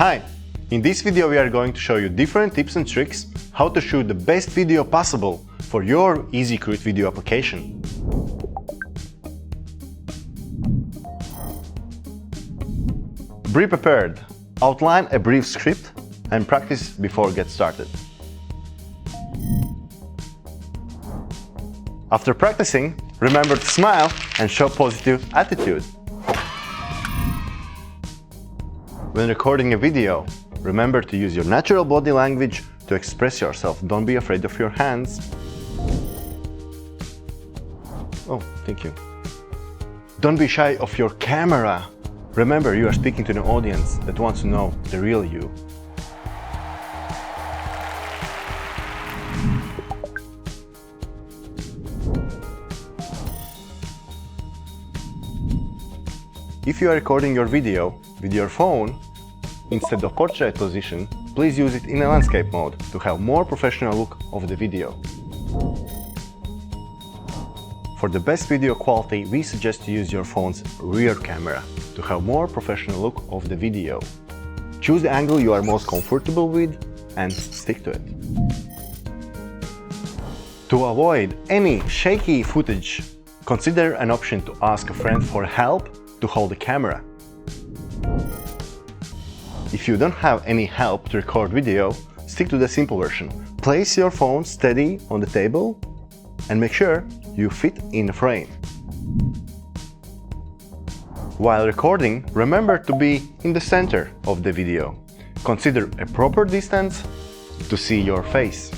Hi! In this video we are going to show you different tips and tricks how to shoot the best video possible for your EasyCruit video application. Be prepared. Outline a brief script and practice before get started. After practicing, remember to smile and show positive attitude. When recording a video, remember to use your natural body language to express yourself. Don't be afraid of your hands. Oh, thank you. Don't be shy of your camera. Remember, you are speaking to an audience that wants to know the real you. If you are recording your video with your phone, instead of portrait position, please use it in a landscape mode to have more professional look of the video. For the best video quality, we suggest to use your phone's rear camera to have more professional look of the video. Choose the angle you are most comfortable with and stick to it. To avoid any shaky footage, consider an option to ask a friend for help to hold the camera. If you don't have any help to record video, stick to the simple version. Place your phone steady on the table and make sure you fit in the frame. While recording, remember to be in the center of the video. Consider a proper distance to see your face.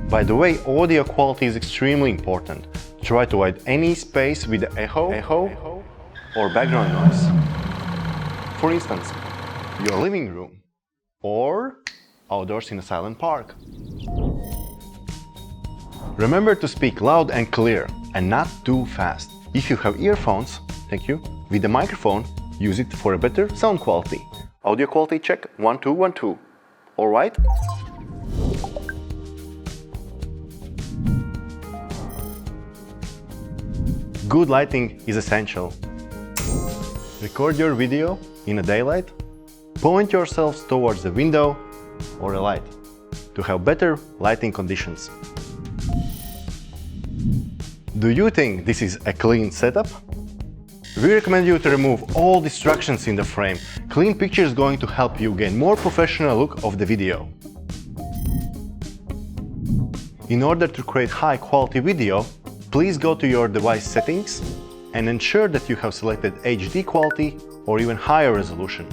By the way, audio quality is extremely important. Try to avoid any space with echo or background noise. For instance, your living room or outdoors in a silent park. Remember to speak loud and clear and not too fast. If you have earphones, thank you, with the microphone, use it for a better sound quality. Audio quality check 1 2 1 2. All right? Good lighting is essential. Record your video in a daylight. Point yourselves towards the window or a light to have better lighting conditions. Do you think this is a clean setup? We recommend you to remove all distractions in the frame. Clean picture is going to help you gain more professional look of the video. In order to create high quality video, please go to your device settings and ensure that you have selected HD quality or even higher resolution.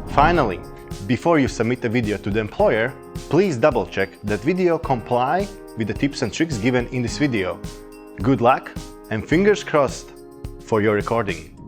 Finally, before you submit the video to the employer, please double check that video comply with the tips and tricks given in this video. Good luck and fingers crossed for your recording.